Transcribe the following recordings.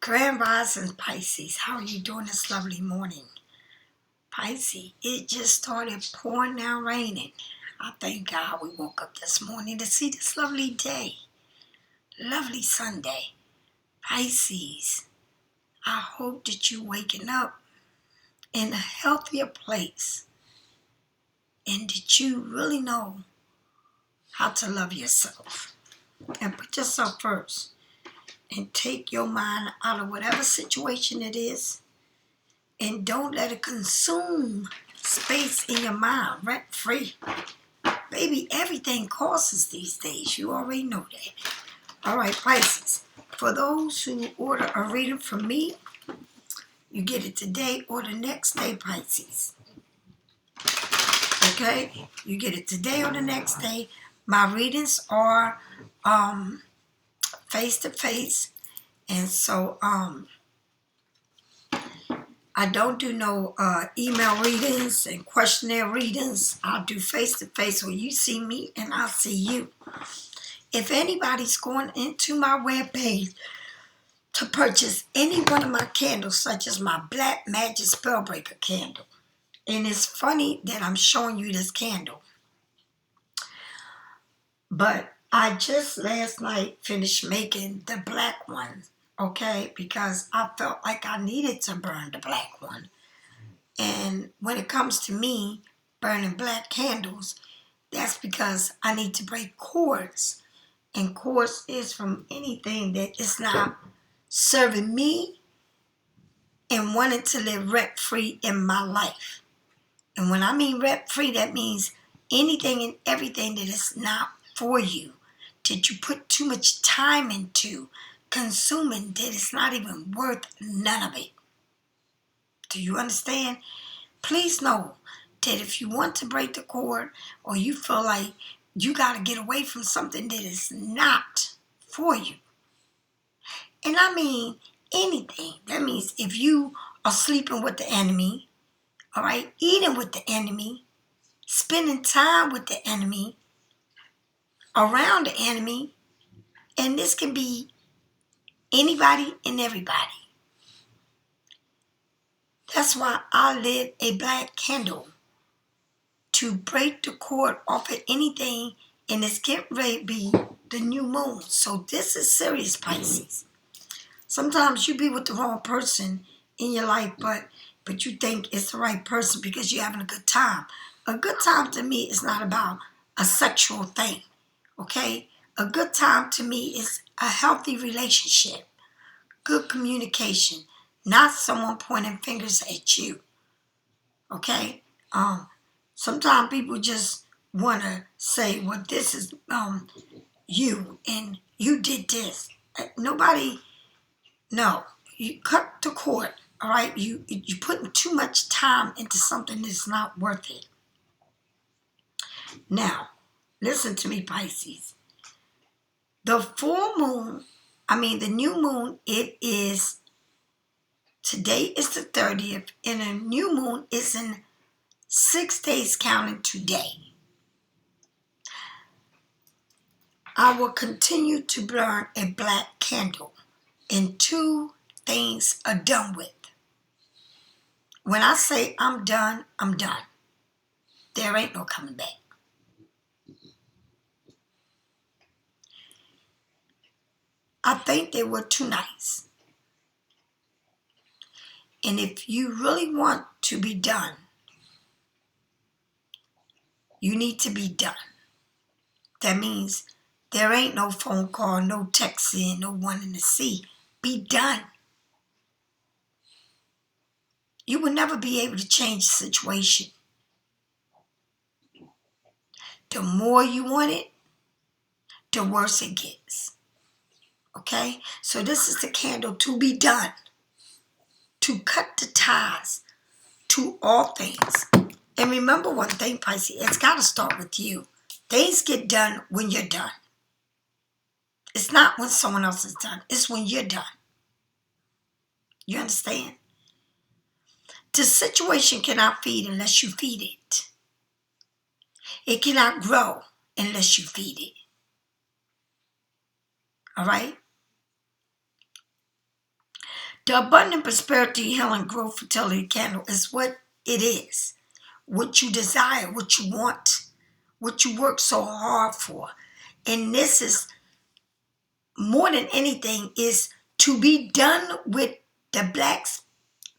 Grand Rising Pisces, how are you doing this lovely morning? Pisces, it just started pouring down raining. I thank God we woke up this morning to see this lovely day. Lovely Sunday. Pisces, I hope that you're waking up in a healthier place and that you really know how to love yourself and put yourself first and take your mind out of whatever situation it is. And don't let it consume space in your mind, rent free. Baby, everything costs these days. You already know that. All right, Pisces. For those who order a reading from me, you get it today or the next day, Pisces. Okay? You get it today or the next day. My readings are face to face. And so I don't do no email readings and questionnaire readings. I'll do face-to-face where you see me and I see you. If anybody's going into my webpage to purchase any one of my candles, such as my Black Magic Spellbreaker candle, and it's funny that I'm showing you this candle, but I just last night finished making the black one, okay, because I felt like I needed to burn the black one. And when it comes to me burning black candles, that's because I need to break cords. And cords is from anything that is not serving me and wanting to live rent-free in my life. And when I mean rent-free, that means anything and everything that is not for you, that you put too much time into consuming, that it's not even worth none of it. Do you understand? Please know that if you want to break the cord or you feel like you got to get away from something that is not for you, and I mean anything, that means if you are sleeping with the enemy, all right, eating with the enemy, spending time with the enemy, around the enemy, and this can be anybody and everybody. That's why I lit a black candle to break the cord off of anything, and it's getting ready to be the new moon. So this is serious, Pisces. Sometimes you be with the wrong person in your life, but you think it's the right person because you're having a good time. A good time to me is not about a sexual thing, okay? A good time to me is a healthy relationship, good communication, not someone pointing fingers at you, okay? Sometimes people just want to say, well, this is you, and you did this. Nobody, no. You cut the cord, all right? You putting too much time into something that's not worth it. Now, listen to me, Pisces. The new moon, today is the 30th, and a new moon is in 6 days counting today. I will continue to burn a black candle until things are done with. When I say I'm done, I'm done. There ain't no coming back. I think they were too nice. And if you really want to be done, you need to be done. That means there ain't no phone call, no texting, no wanting to see. Be done. You will never be able to change the situation. The more you want it, the worse it gets. Okay? So this is the candle to be done. To cut the ties to all things. And remember one thing, Pisces, it's got to start with you. Things get done when you're done. It's not when someone else is done. It's when you're done. You understand? The situation cannot feed unless you feed it. It cannot grow unless you feed it. All right? The abundant prosperity, healing, growth, fertility candle is what it is. What you desire, what you want, what you work so hard for. And this is more than anything is to be done with the black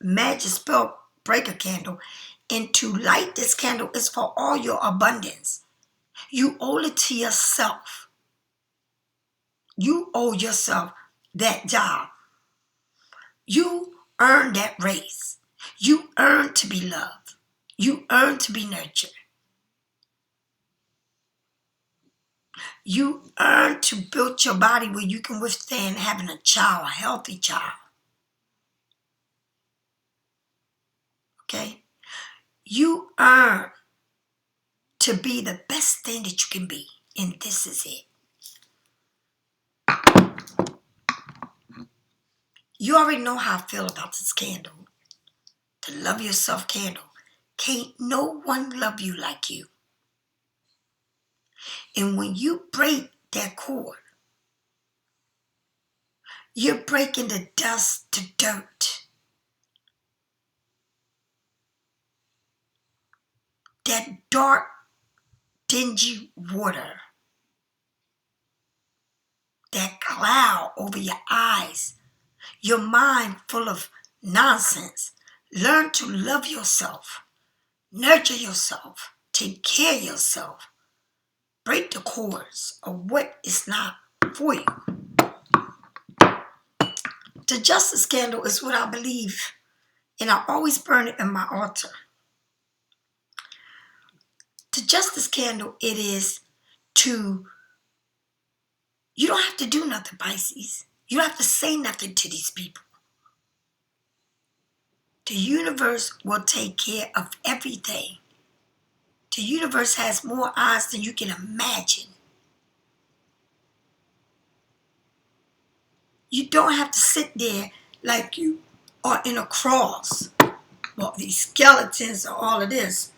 magic spell breaker candle. And to light this candle is for all your abundance. You owe it to yourself. You owe yourself that job. You earned that raise. You earned to be loved. You earned to be nurtured. You earned to build your body where you can withstand having a child, a healthy child. Okay? You earn to be the best thing that you can be. And this is it. You already know how I feel about this candle. The love yourself candle. Can't no one love you like you. And when you break that cord, you're breaking the dust to dirt. That dark, dingy water. That cloud over your eyes. Your mind full of nonsense. Learn to love yourself. Nurture yourself. Take care of yourself. Break the cords of what is not for you. The justice candle is what I believe, and I always burn it in my altar. The justice candle, it is to, you don't have to do nothing, Pisces. You don't have to say nothing to these people. The universe will take care of everything. The universe has more eyes than you can imagine. You don't have to sit there like you are in a cross. Well, these skeletons and all of this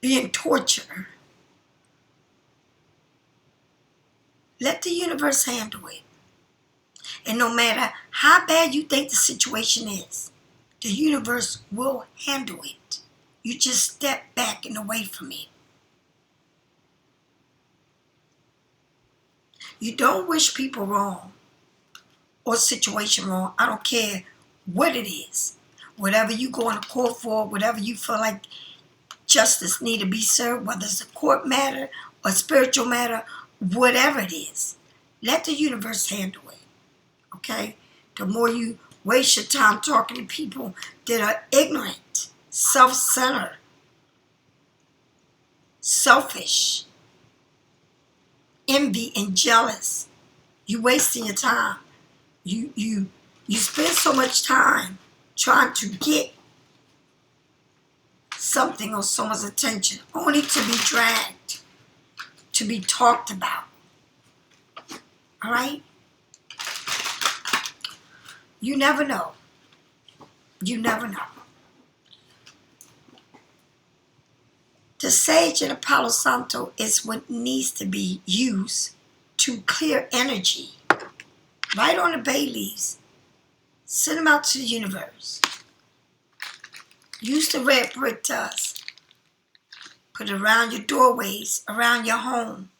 being tortured. Let the universe handle it. And no matter how bad you think the situation is, the universe will handle it. You just step back and away from it. You don't wish people wrong or situation wrong. I don't care what it is. Whatever you go into court for, whatever you feel like justice need to be served, whether it's a court matter or a spiritual matter, whatever it is, let the universe handle it. Okay? The more you waste your time talking to people that are ignorant, self-centered, selfish, envy, and jealous, you wasting your time. You spend so much time trying to get something or someone's attention only to be dragged, to be talked about. All right? You never know. You never know. The sage and the Palo Santo is what needs to be used to clear energy. Right on the bay leaves. Send them out to the universe. Use the red brick dust. Put it around your doorways, around your home.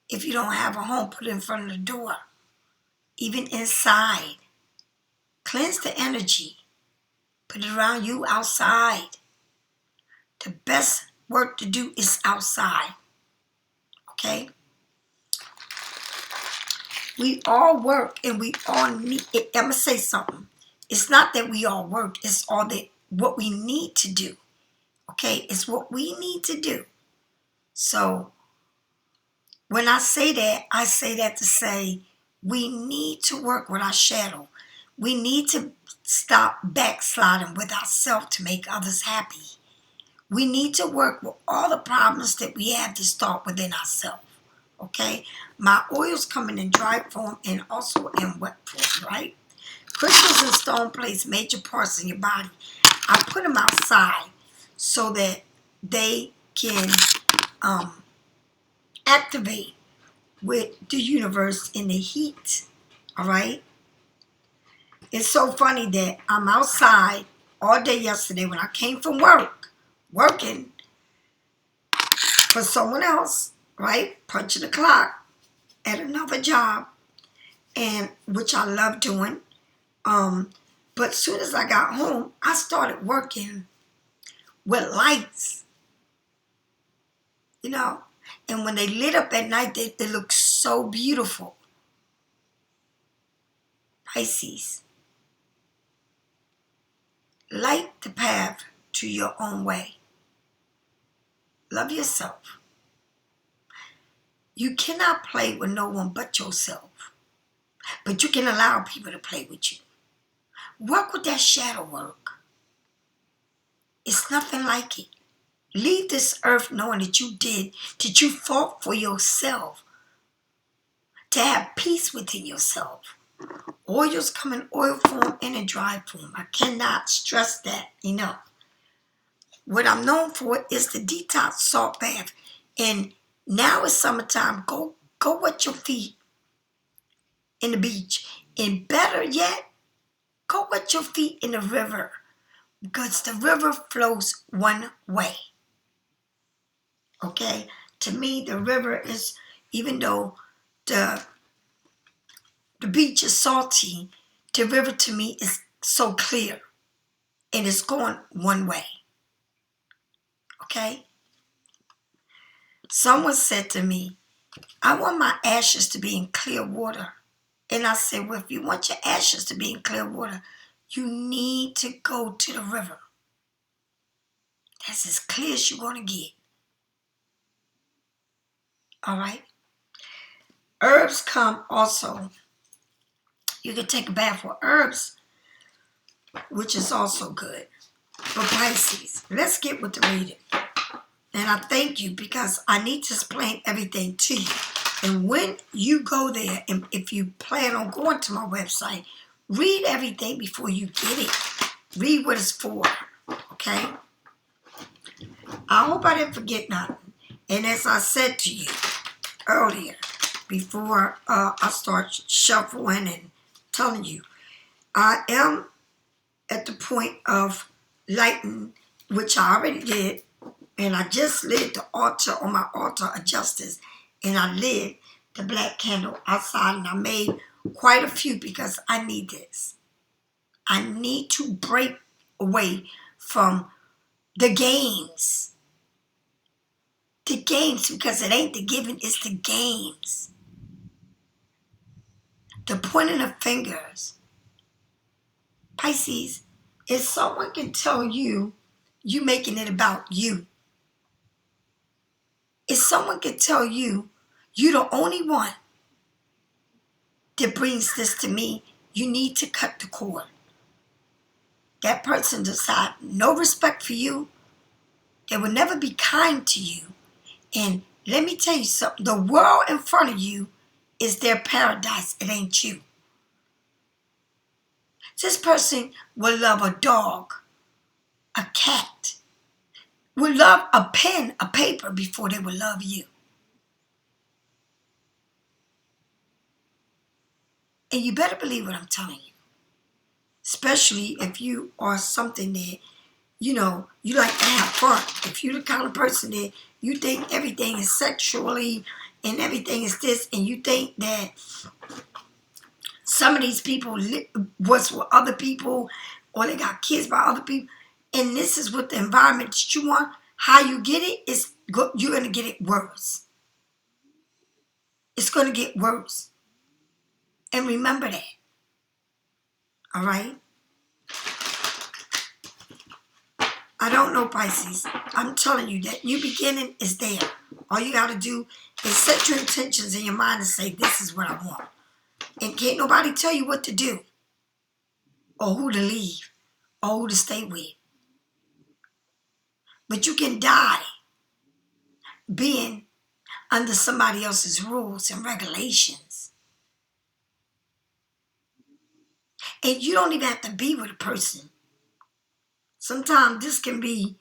If you don't have a home, put it in front of the door. Even inside. Cleanse the energy. Put it around you outside. The best work to do is outside. Okay? We all work and we all need it. I'm going to say something. It's not that we all work. It's all that what we need to do. Okay? It's what we need to do. So, when I say that to say we need to work with our shadow. We need to stop backsliding with ourselves to make others happy. We need to work with all the problems that we have to start within ourselves. Okay? My oils coming in dry form and also in wet form, right? Crystals and stone plays major parts in your body. I put them outside so that they can activate with the universe in the heat. All right? It's so funny that I'm outside all day yesterday when I came from work, working for someone else, right? Punching the clock at another job, and which I love doing. But as soon as I got home, I started working with lights, you know. And when they lit up at night, they look so beautiful. Pisces, light the path to your own way. Love yourself. You cannot play with no one but yourself, but you can allow people to play with you. Work with that shadow work. It's nothing like it. Leave this earth knowing that you fought for yourself, to have peace within yourself. Oils come in oil form and in dry form. I cannot stress that enough. What I'm known for is the detox salt bath. And now it's summertime. Go wet your feet in the beach. And better yet, go wet your feet in the river. Because the river flows one way. Okay? To me, the river is, even though the beach is salty, the river to me is so clear. And it's going one way. Okay? Someone said to me, I want my ashes to be in clear water. And I said, well, if you want your ashes to be in clear water, you need to go to the river. That's as clear as you're going to get. All right? Herbs come also. You can take a bath with herbs, which is also good. For Pisces, let's get with the reading. And I thank you because I need to explain everything to you. And when you go there, and if you plan on going to my website, read everything before you get it. Read what it's for, okay? I hope I didn't forget nothing. And as I said to you earlier, before I start shuffling and telling you, I am at the point of lighting, which I already did, and I just lit the altar on my altar of justice, and I lit the black candle outside, and I made quite a few because I need this. I need to break away from the games. The games, because it ain't the giving, it's the games. The pointing of fingers. Pisces, if someone can tell you, you making it about you. If someone can tell you, you're the only one that brings this to me, you need to cut the cord. That person decide no respect for you. They will never be kind to you. And let me tell you something. The world in front of you is their paradise. It ain't you. This person will love a dog, a cat, will love a pen, a paper before they will love you. And you better believe what I'm telling you. Especially if you are something that, you like to have fun. If you're the kind of person that you think everything is sexually and everything is this, and you think that some of these people was with other people or they got kids by other people, and this is what the environment that you want, how you get it, you're going to get it worse. It's going to get worse. And remember that. All right? I don't know, Pisces. I'm telling you that new beginning is there. All you got to do is set your intentions in your mind and say, this is what I want. And can't nobody tell you what to do or who to leave or who to stay with. But you can die being under somebody else's rules and regulations. And you don't even have to be with a person. Sometimes this can be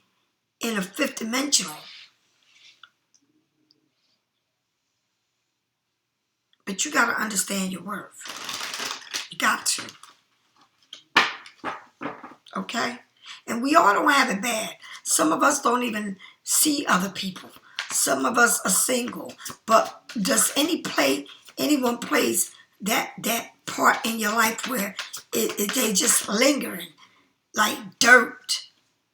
in a fifth dimensional. But you got to understand your worth. You got to. Okay? And we all don't have it bad. Some of us don't even see other people. Some of us are single. But does anyone plays that part in your life where they just lingering like dirt,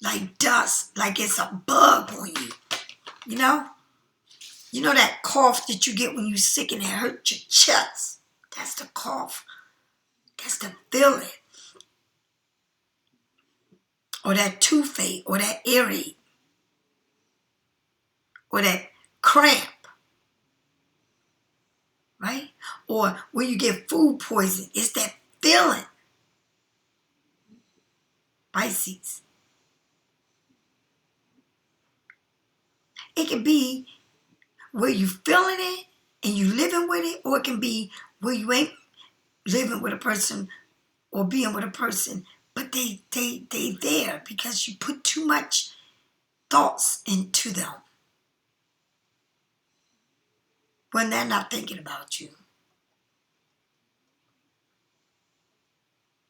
like dust, like it's a bug on you? You know? You know that cough that you get when you're sick and it hurts your chest? That's the cough. That's the feeling. Or that toothache, or that earache, or that cramp, right? Or when you get food poison, it's that feeling. Pisces. It can be where you feeling it and you living with it, or it can be where you ain't living with a person or being with a person, but they there because you put too much thoughts into them when they're not thinking about you.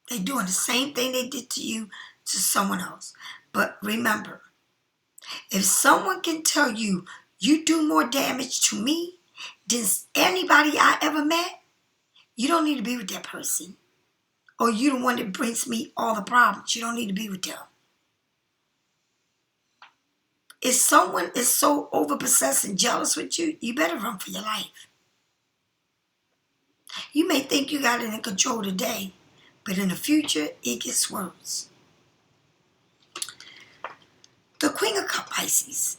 They're doing the same thing they did to you to someone else. But remember, if someone can tell you, you do more damage to me than anybody I ever met, you don't need to be with that person. Or you the one that brings me all the problems. You don't need to be with them. If someone is so overpossessed and jealous with you, you better run for your life. You may think you got it in control today, but in the future, it gets worse. The Queen of Cups, Pisces.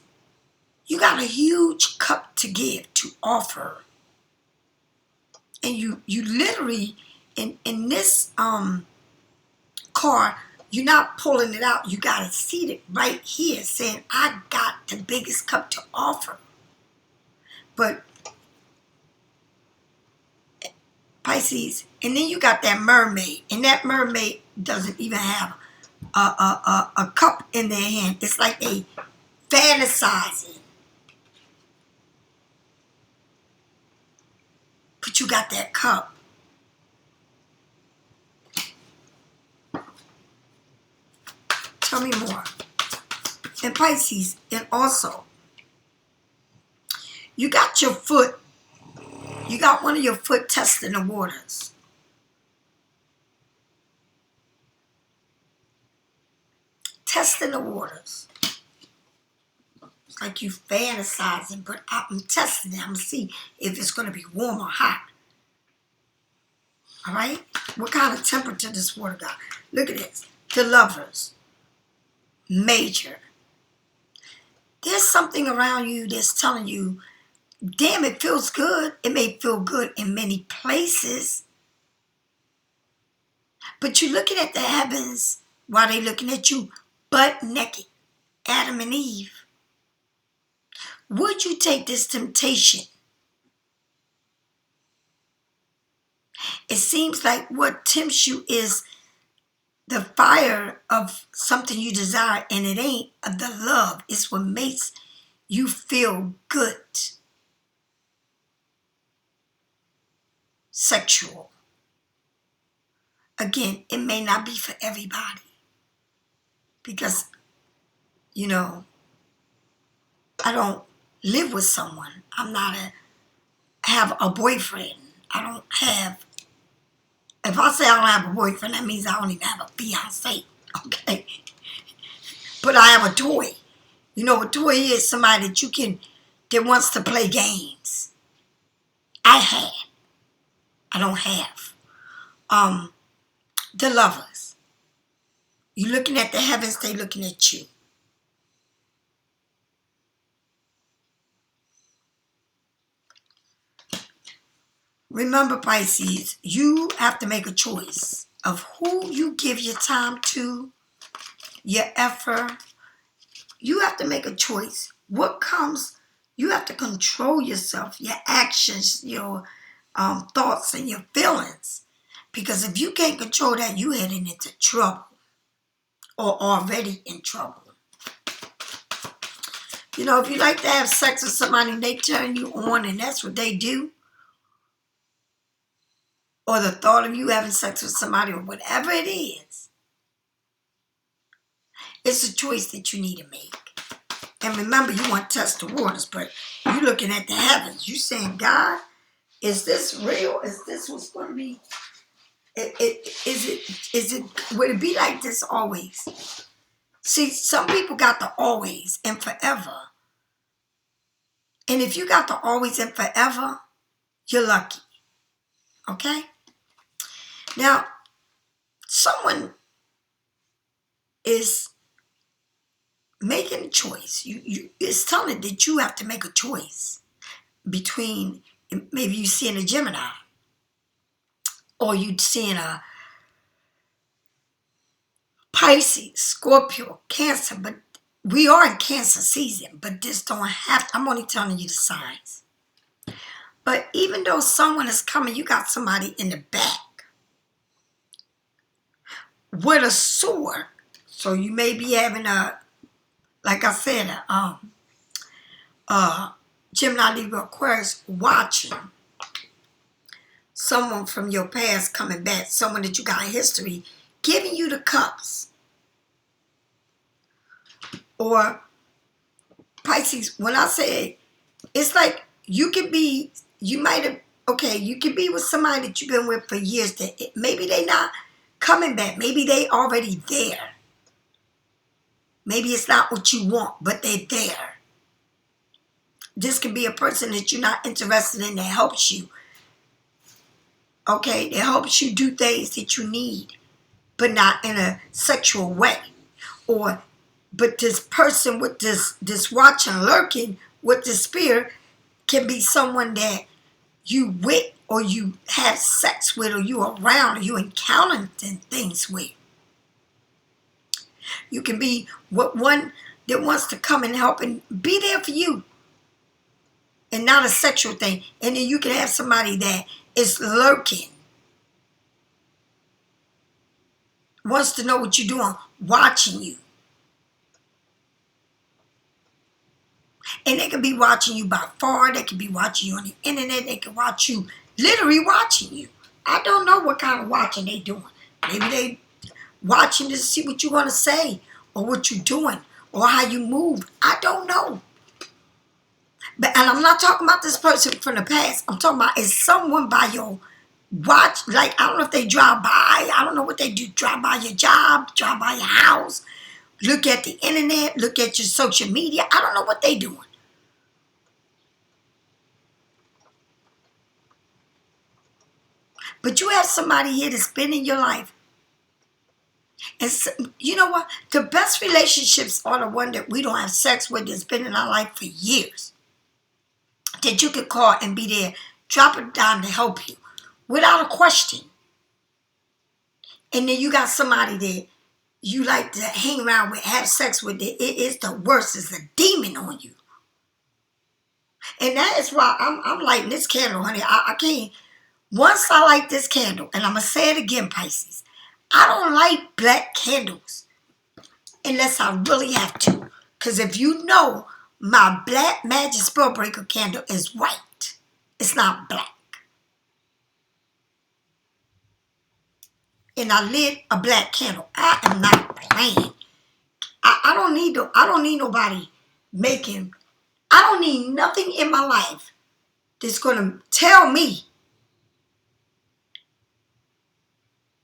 You got a huge cup to give, to offer. And you literally, in this card, you're not pulling it out. You got to see it right here saying, I got the biggest cup to offer. But Pisces, and then you got that mermaid. And that mermaid doesn't even have a cup in their hand. It's like they fantasizing. But you got that cup. Tell me more. And Pisces, and also, you got your foot. You got one of your foot testing the waters. Testing the waters. It's like you fantasizing, but I'm testing it. I'm going to see if it's going to be warm or hot. All right? What kind of temperature this water got? Look at this. The Lovers. Major. There's something around you that's telling you, damn, it feels good. It may feel good in many places. But you're looking at the heavens while they're looking at you butt naked. Adam and Eve. Would you take this temptation? It seems like what tempts you is the fire of something you desire, and it ain't the love. It's what makes you feel good. Sexual. Again, it may not be for everybody. Because, you know, I don't live with someone. Have a boyfriend. I don't have, if I say I don't have a boyfriend, that means I don't even have a fiance. Okay? But I have a toy. You know, a toy is somebody that wants to play games. I don't have. The Lovers. You looking at the heavens, they looking at you. Remember, Pisces, you have to make a choice of who you give your time to, your effort. You have to make a choice. What comes, you have to control yourself, your actions, your thoughts, and your feelings. Because if you can't control that, you're heading into trouble or already in trouble. You know, if you like to have sex with somebody and they turn you on and that's what they do, or the thought of you having sex with somebody or whatever it is, It's a choice that you need to make. And remember, you want to test the waters, but you're looking at the heavens. You saying, God, is this real? Is this what's going to be? Would it be like this always? See, some people got the always and forever. And if you got the always and forever, you're lucky. Okay? Now, someone is making a choice. It's telling that you have to make a choice between, maybe you seeing a Gemini or you seeing a Pisces, Scorpio, Cancer, but we are in Cancer season, but this don't have to, I'm only telling you the signs. But even though someone is coming, you got somebody in the back with a sword. So you may be having a, like I said, Gemini, Libra, Aquarius watching someone from your past coming back, someone that you got in history, giving you the cups. Or Pisces, when I say, it's like you can be, you might have, okay, you can be with somebody that you've been with for years that maybe they not coming back. Maybe they already there. Maybe it's not what you want, but they're there. This can be a person that you're not interested in that helps you. Okay, that helps you do things that you need, but not in a sexual way. Or, but this person with this watching, lurking with the spirit can be someone that you with or you have sex with or you around or you encountering things with. You can be with one that wants to come and help and be there for you and not a sexual thing. And then you can have somebody that is lurking, wants to know what you're doing, watching you. And they can be watching you by far. They can be watching you on the internet. They can watch you, literally watching you. I don't know what kind of watching they doing. Maybe they watching to see what you want to say or what you're doing or how you move. I don't know. But, and I'm not talking about this person from the past. I'm talking about is someone by your watch. Like, I don't know if they drive by. I don't know what they do. Drive by your job, drive by your house, look at the internet, look at your social media. I don't know what they doing. But you have somebody here that's been in your life. And so, you know what? The best relationships are the one that we don't have sex with that's been in our life for years. That you could call and be there, drop it down to help you without a question. And then you got somebody that you like to hang around with, have sex with. It is the worst. It's a demon on you. And that is why I'm lighting this candle, honey. I can't. Once I light this candle, and I'm going to say it again, Pisces, I don't light black candles unless I really have to. Because if you know, my black magic spell breaker candle is white. It's not black. And I lit a black candle. I am not playing. I don't need nobody making. I don't need nothing in my life that's going to tell me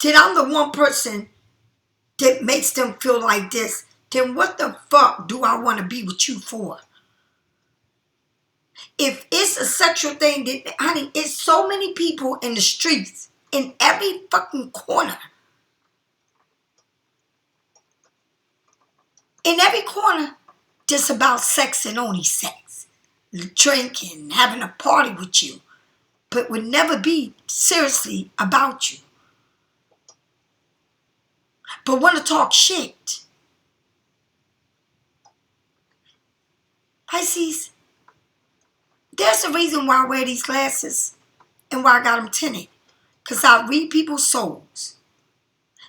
that I'm the one person that makes them feel like this. Then what the fuck do I want to be with you for? If it's a sexual thing, that, honey, it's so many people in the streets, in every fucking corner. In every corner, just about sex and only sex. Drinking, having a party with you. But would never be seriously about you. But want to talk shit. Pisces, there's a reason why I wear these glasses and why I got them tinted. Because I read people's souls.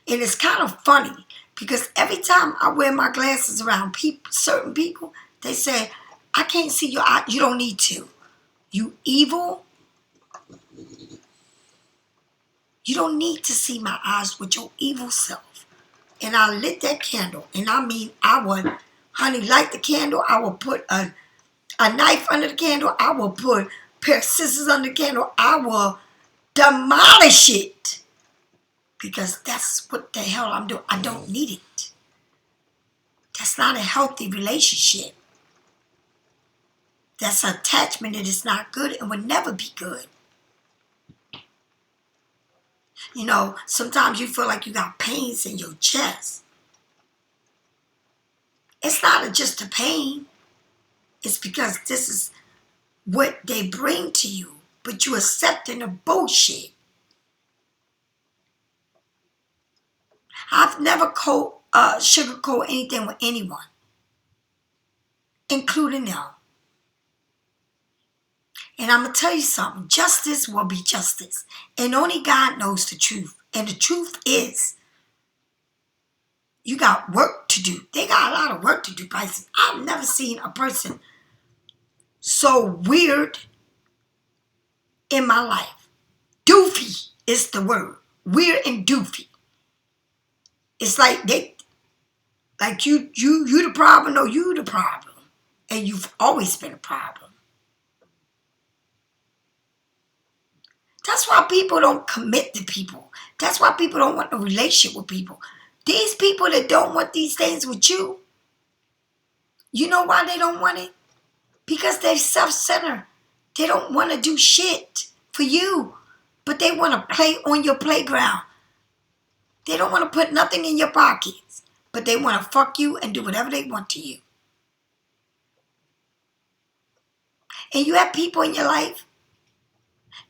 And it's kind of funny because every time I wear my glasses around certain people, they say, I can't see your eye. You don't need to. You evil. You don't need to see my eyes with your evil self. and I lit that candle. And I mean, I would, honey, light the candle. I would put a knife under the candle. I will put a pair of scissors under the candle. I will demolish it. Because that's what the hell I'm doing. I don't need it. That's not a healthy relationship. That's an attachment that is not good and will never be good. You know, sometimes you feel like you got pains in your chest. It's not just a pain. It's because this is what they bring to you. But you accepting the bullshit. I've never sugarcoat anything with anyone, including them. And I'm going to tell you something. Justice will be justice. And only God knows the truth. And the truth is, you got work to do. They got a lot of work to do, Pisces. I've never seen a person so weird in my life. Doofy is the word. Weird and doofy. It's like you the problem, no, you the problem. And you've always been a problem. That's why people don't commit to people. That's why people don't want a relationship with people. These people that don't want these things with you, you know why they don't want it? Because they're self-centered. They don't want to do shit for you, but they want to play on your playground. They don't want to put nothing in your pockets, but they want to fuck you and do whatever they want to you. And you have people in your life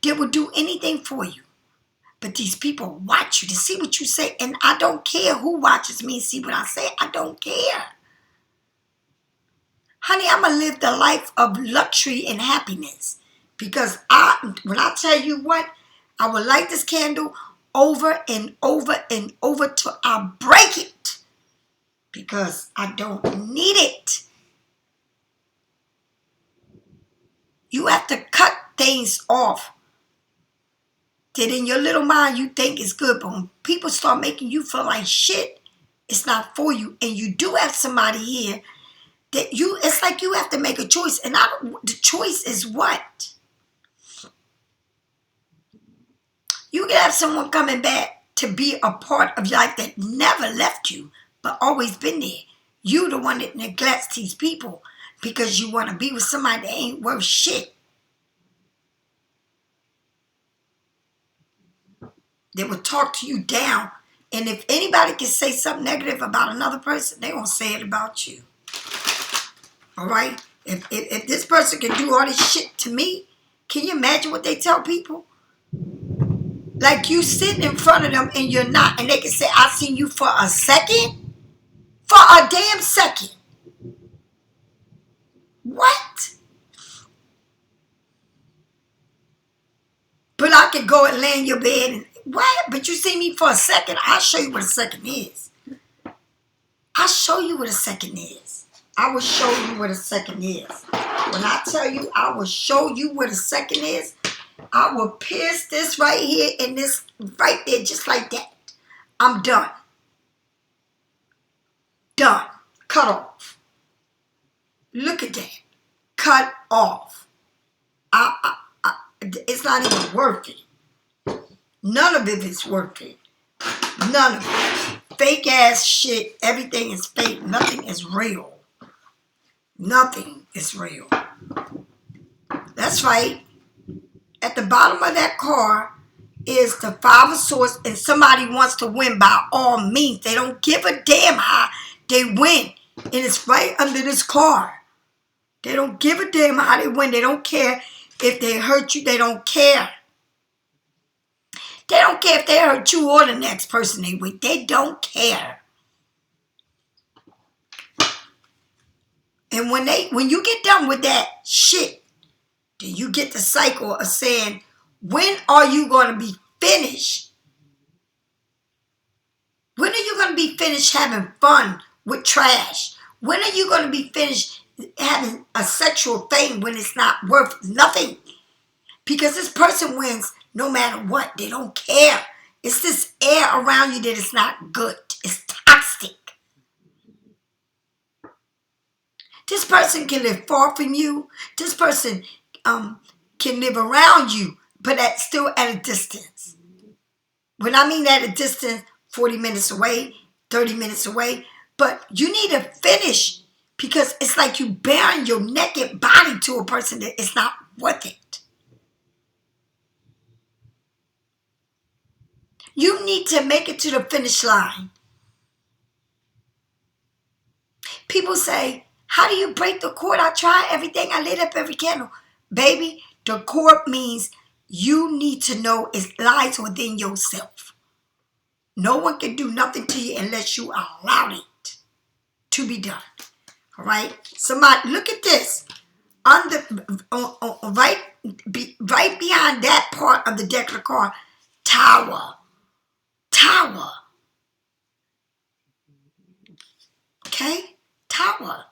that will do anything for you. But these people watch you to see what you say. And I don't care who watches me and see what I say. I don't care. Honey, I'm going to live the life of luxury and happiness. Because when I tell you what, I will light this candle over and over and over till I break it. Because I don't need it. You have to cut things off that in your little mind you think is good, but when people start making you feel like shit, it's not for you. And you do have somebody here that it's like you have to make a choice. And the choice is what? You can have someone coming back to be a part of your life that never left you, but always been there. You the one that neglects these people because you want to be with somebody that ain't worth shit. They will talk to you down. And if anybody can say something negative about another person, they're going to say it about you. All right? If this person can do all this shit to me, can you imagine what they tell people? Like you sitting in front of them and you're not. And they can say, I seen you for a second? For a damn second. What? But I could go and lay in your bed and what? But you see me for a second. I'll show you what a second is. I'll show you what a second is. I will show you what a second is. When I tell you I will show you what a second is, I will pierce this right here and this right there just like that. I'm done. Done. Cut off. Look at that. Cut off. It's not even worth it. None of it is worth it. None of it. Fake ass shit. Everything is fake. Nothing is real. Nothing is real. That's right. At the bottom of that car is the Five of Swords, and somebody wants to win by all means. They don't give a damn how they win. And it's right under this car. They don't give a damn how they win. They don't care if they hurt you. They don't care. They don't care if they hurt you or the next person they with. They don't care. And when you get done with that shit, then you get the cycle of saying, when are you going to be finished? When are you going to be finished having fun with trash? When are you going to be finished having a sexual thing when it's not worth nothing? Because this person wins no matter what. They don't care. It's this air around you that is not good. It's toxic. This person can live far from you. This person can live around you, but still at a distance. When I mean at a distance, 40 minutes away, 30 minutes away. But you need to finish, because it's like you bearing your naked body to a person that is not worth it. You need to make it to the finish line. People say, how do you break the cord? I try everything. I lit up every candle. Baby, the cord means you need to know it lies within yourself. No one can do nothing to you unless you allow it to be done. All right? Somebody, look at this. Right behind that part of the deck of the card, Tower. Tower. Okay? Tower.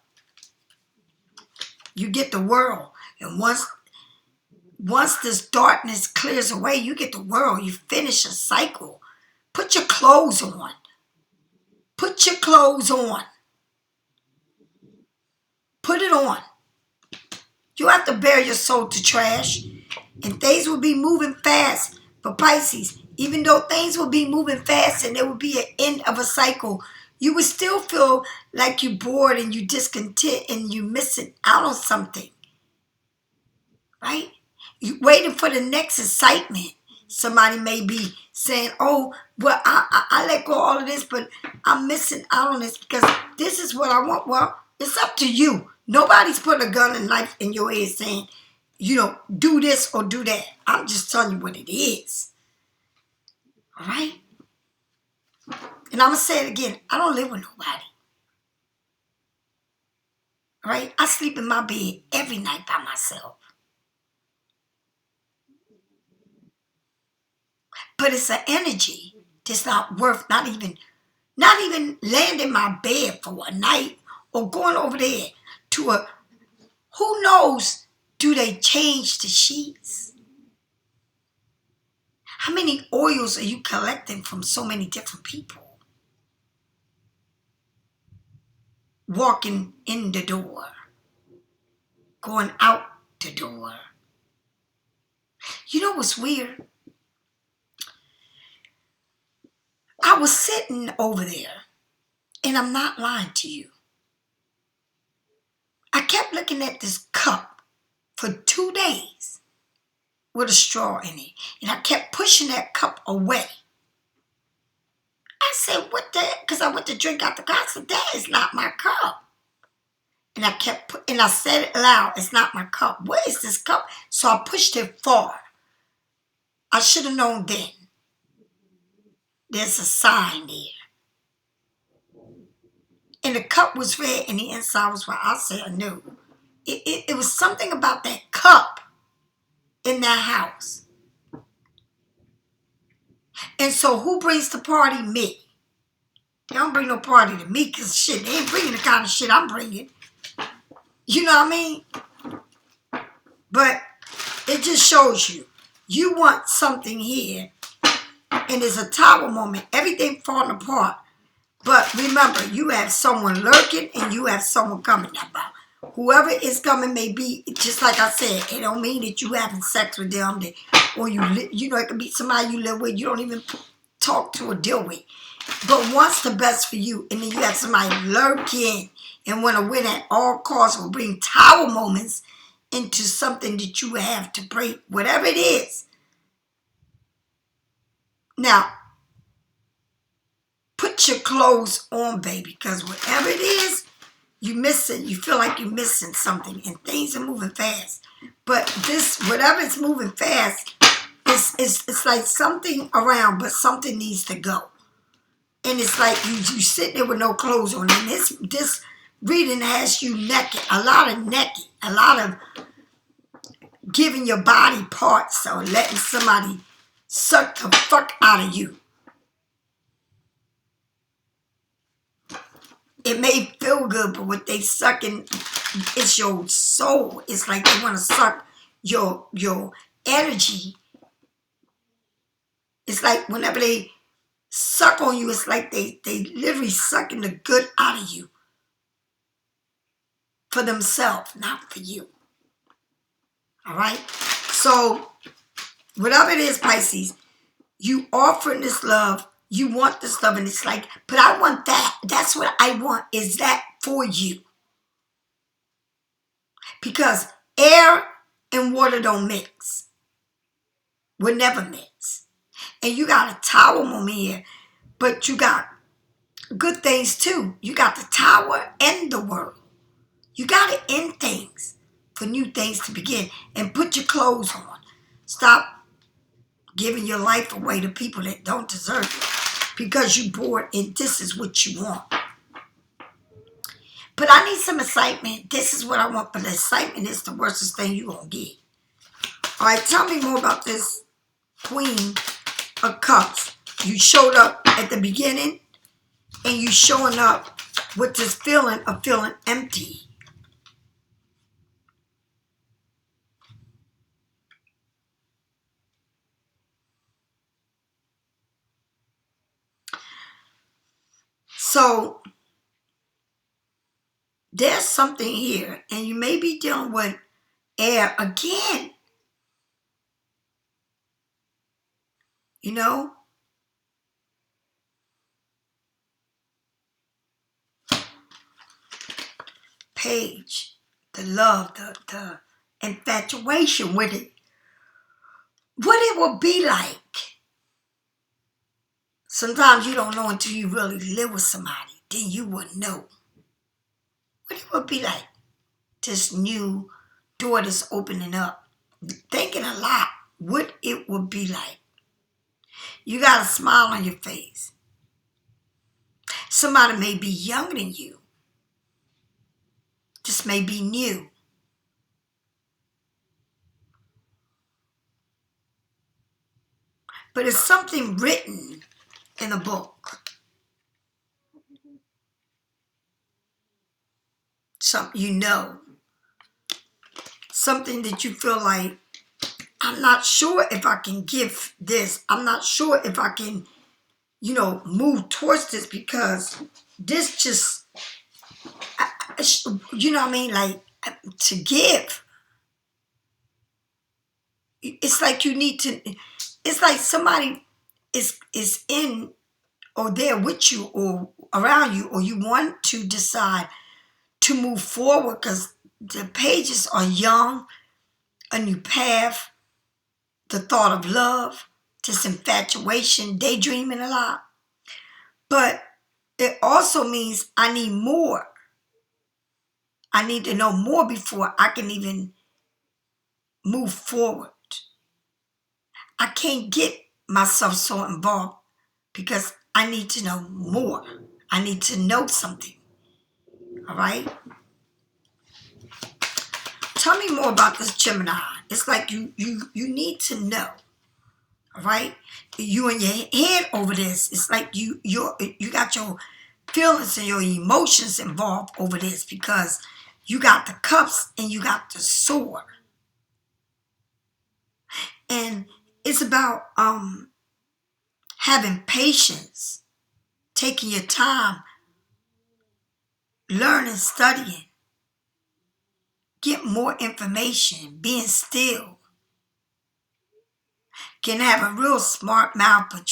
You get the world. And once this darkness clears away, you get the world. You finish a cycle. Put your clothes on. Put your clothes on. Put it on. You have to bear your soul to trash. And things will be moving fast for Pisces. Even though things will be moving fast and there will be an end of a cycle, you will still feel like you're bored and you're discontent and you're missing out on something. Right? You're waiting for the next excitement. Somebody may be saying, oh, well, I let go of all of this, but I'm missing out on this because this is what I want. Well, it's up to you. Nobody's putting a gun and knife in your head saying, do this or do that. I'm just telling you what it is. All right? And I'm going to say it again. I don't live with nobody. All right? I sleep in my bed every night by myself. But it's an energy that's not worth not even laying in my bed for a night or going over there to who knows, do they change the sheets? How many oils are you collecting from so many different people? Walking in the door, going out the door. You know what's weird? I was sitting over there, and I'm not lying to you. I kept looking at this cup for 2 days with a straw in it, and I kept pushing that cup away. I said, what the heck? Because I went to drink out the cup. I said, that is not my cup. And I said it loud, it's not my cup. What is this cup? So I pushed it far. I should have known then. There's a sign there. And the cup was red and the inside was white. I said, no. It was something about that cup in that house. And so who brings the party? Me. They don't bring no party to me because shit, they ain't bringing the kind of shit I'm bringing. You know what I mean? But it just shows you. You want something here, and it's a tower moment. Everything falling apart. But remember, you have someone lurking, and you have someone coming about. Whoever is coming may be, just like I said, it don't mean that you having sex with them, or it could be somebody you live with, you don't even talk to or deal with. But wants the best for you, and then you have somebody lurking and want to win at all costs, or bring tower moments into something that you have to break, whatever it is. Now, put your clothes on, baby, because whatever it is, you feel like you're missing something, and things are moving fast. But whatever is moving fast, it's like something around, but something needs to go. And it's like you sit there with no clothes on. And this reading has you naked, a lot of giving your body parts or letting somebody suck the fuck out of you. It may feel good, but what they sucking, it's your soul. It's like they want to suck your energy. It's like whenever they suck on you, it's like they literally sucking the good out of you. for themselves, not for you. All right? So, whatever it is, Pisces, you offering this love, you want this love, and it's like, but I want that. That's what I want, is that for you. Because air and water don't mix. Will never mix. And you got a tower moment here, but you got good things too. You got the tower and the world. You got to end things for new things to begin. And put your clothes on. Stop giving your life away to people that don't deserve it. Because you bored and this is what you want. But I need some excitement. This is what I want. But the excitement is the worstest thing you're going to get. All right, tell me more about this Queen of Cups. You showed up at the beginning and you showing up with this feeling of feeling empty. So there's something here, and you may be dealing with air again. You know? Page, the love, the infatuation with it. What it will be like. Sometimes you don't know until you really live with somebody. Then you will know what it will be like. This new door that's opening up. Thinking a lot what it will be like. You got a smile on your face. Somebody may be younger than you. This may be new. But it's something written in a book. Something you know. Something that you feel like, I'm not sure if I can give this. I'm not sure if I can, move towards this because this just, you know what I mean? Like, to give. It's like you need to, it's like somebody is in or there with you or around you, or you want to decide to move forward because the pages are young, a new path, the thought of love, this infatuation, daydreaming a lot. But it also means I need more. I need to know more before I can even move forward. I can't get myself so involved because I need to know more. I need to know something. All right? Tell me more about this Gemini. It's like you need to know. All right? You in your head over this. It's like you got your feelings and your emotions involved over this because you got the cups and you got the sword. And it's about having patience, taking your time, learning, studying, get more information, being still. Can have a real smart mouth, but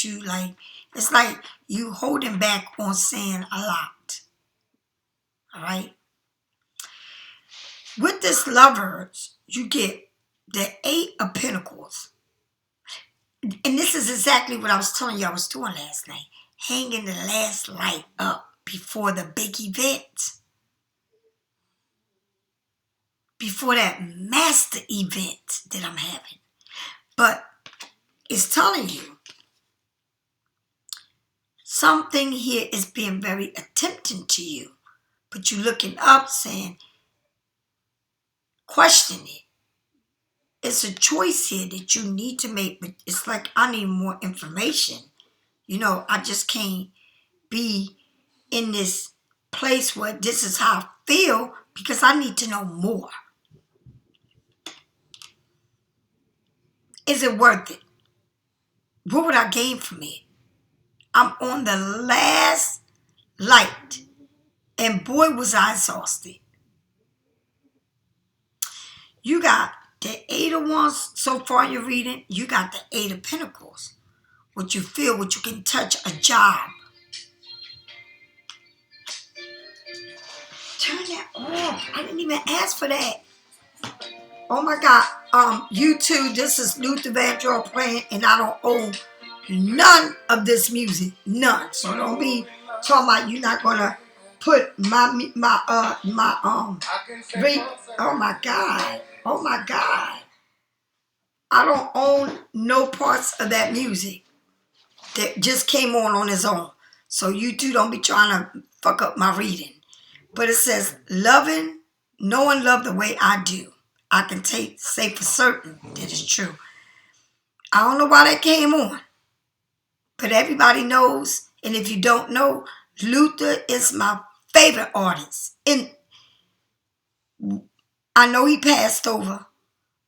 it's like you holding back on saying a lot. All right? With this Lovers, you get the Eight of Pentacles. And this is exactly what I was telling you I was doing last night. Hanging the last light up before the big event. Before that master event that I'm having. But it's telling you something here is being very tempting to you. But you're looking up saying, question it. It's a choice here that you need to make, but it's like I need more information. I just can't be in this place where this is how I feel because I need to know more. Is it worth it? What would I gain from it? I'm on the last light, and boy was I exhausted. You got the Eight of Wands so far in your reading. You got the Eight of Pentacles. What you feel, what you can touch, a job. Turn that off. I didn't even ask for that. Oh my God. You.To, this is Luther Vandross playing, and I don't own none of this music. None. So don't be talking about you're not gonna put my oh my God. Oh my God. I don't own no parts of that music that just came on its own. So you two don't be trying to fuck up my reading. But it says, loving, no one loved the way I do. I can say for certain that it's true. I don't know why that came on. But everybody knows. And if you don't know, Luther is my favorite artist. And I know he passed over,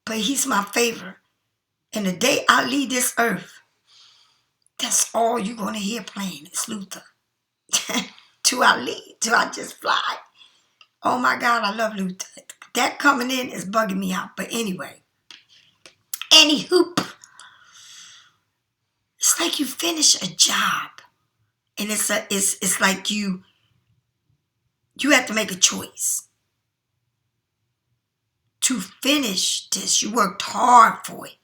but he's my favorite. And the day I leave this earth, that's all you're going to hear playing. It's Luther. Till I leave, till I just fly. Oh my God, I love Luther. That coming in is bugging me out. But anyway. Anywho. It's like you finish a job. And it's like you have to make a choice. To finish this, you worked hard for it.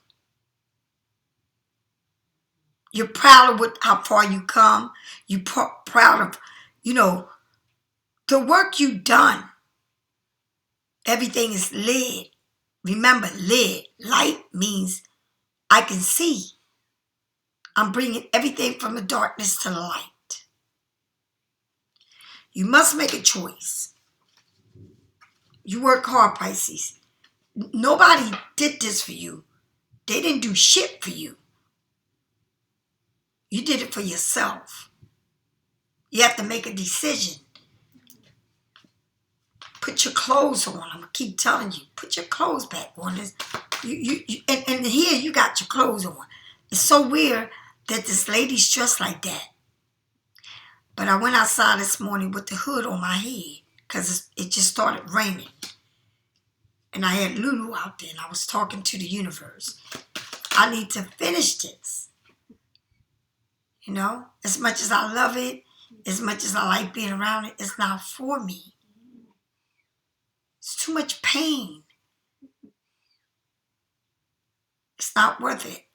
You're proud of how far you come. You're proud of, the work you've done. Everything is lit. Remember, lit. Light means I can see. I'm bringing everything from the darkness to the light. You must make a choice. You work hard, Pisces. Nobody did this for you. They didn't do shit for you. You did it for yourself. You have to make a decision. Put your clothes on. I'm going to keep telling you. Put your clothes back on. And here you got your clothes on. It's so weird that this lady's dressed like that. But I went outside this morning with the hood on my head because it just started raining. And I had Lulu out there and I was talking to the universe. I need to finish this. As much as I love it, as much as I like being around it, it's not for me. It's too much pain. It's not worth it.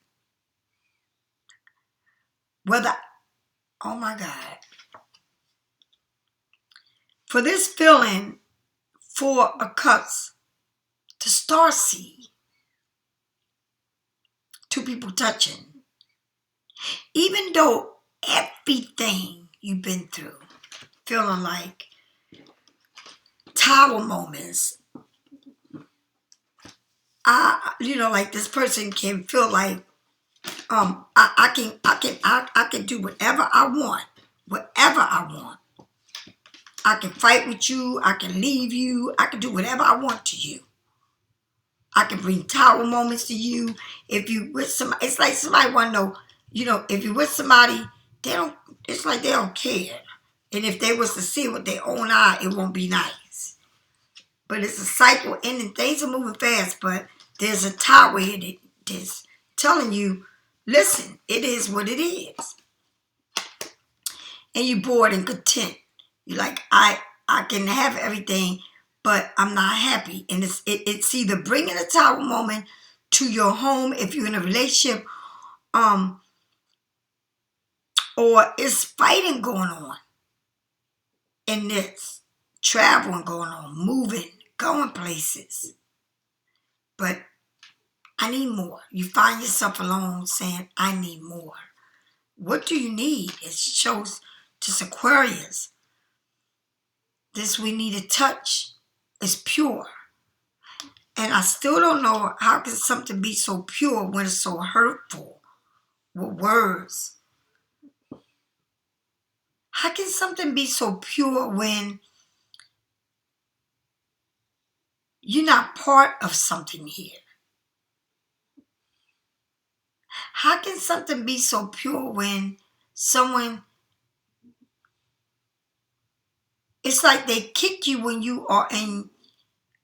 Oh my God. For this feeling, Four of Cups, the star seed, two people touching. Even though everything you've been through, feeling like tower moments, like this person can feel like, I can do whatever I want. Whatever I want. I can fight with you. I can leave you. I can do whatever I want to you. I can bring tower moments to you. If you with somebody, it's like somebody want to know, if you're with somebody, it's like they don't care. And if they was to see it with their own eye, it won't be nice. But it's a cycle ending. Things are moving fast, but there's a tower here that's telling you, listen, it is what it is. And you're bored and content. You're like, I can have everything, but I'm not happy. And it's either bringing a tower moment to your home if you're in a relationship, or it's fighting going on in this. Traveling going on, moving, going places. But I need more. You find yourself alone saying, I need more. What do you need? It shows this Aquarius. This we need a touch. It's pure. And I still don't know how can something be so pure when it's so hurtful with words. How can something be so pure when you're not part of something here? How can something be so pure when someone, it's like they kick you when you are in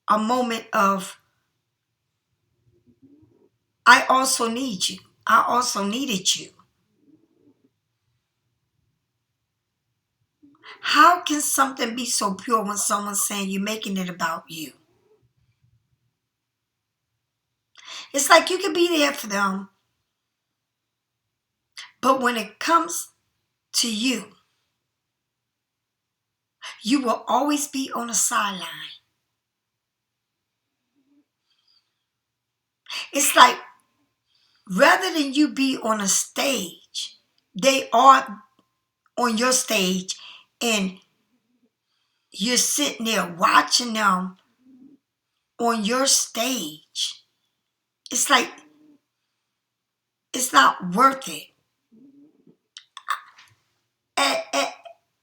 a moment of I also need you. I also needed you. How can something be so pure when someone's saying you're making it about you? It's like you can be there for them, but when it comes to you, you will always be on the sideline. It's like rather than you be on a stage, they are on your stage and you're sitting there watching them on your stage. It's like it's not worth it. At, at,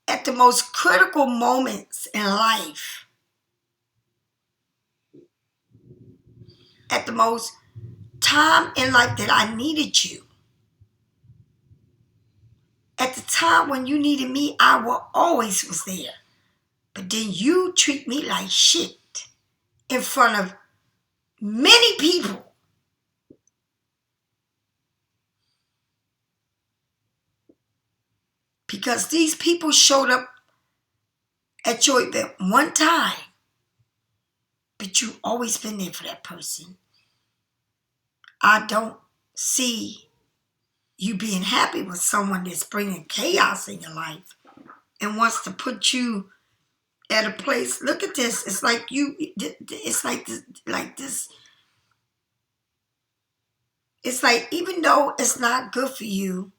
at the most critical moments in life, at the most time in life that I needed you, at the time when you needed me, I will always was there. But then you treat me like shit in front of many people. Because these people showed up at your event one time, but you always been there for that person. I don't see you being happy with someone that's bringing chaos in your life and wants to put you at a place. Look at this. It's like you. It's like this. Like this. It's like even though it's not good for you,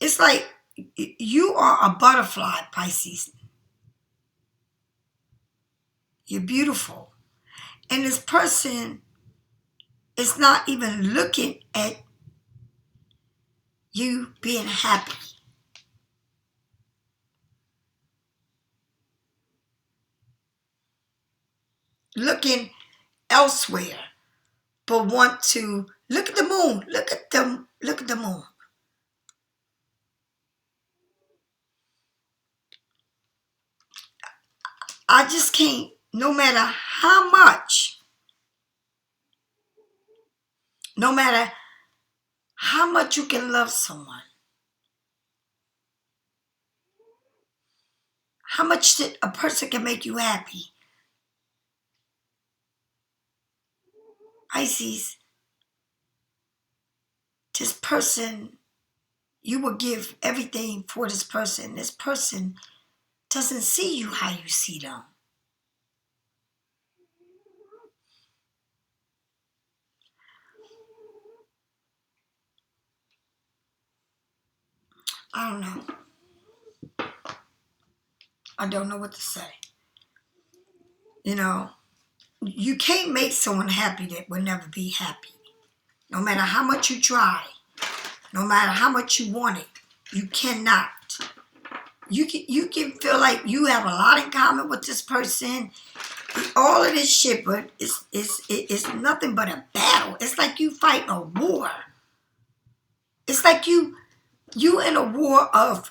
it's like you are a butterfly, Pisces. You're beautiful, and this person is not even looking at you being happy. Looking elsewhere, but want to look at the moon. Look at them. Look at the moon. I just can't. No matter how much, no matter how much you can love someone, how much that a person can make you happy, Pisces, this person, you will give everything for this person. This person doesn't see you how you see them. I don't know. I don't know what to say. You know, you can't make someone happy that will never be happy. No matter how much you try, no matter how much you want it, you cannot. You can feel like you have a lot in common with this person, all of this shit, but it's nothing but a battle. It's like you fighting a war. It's like you in a war of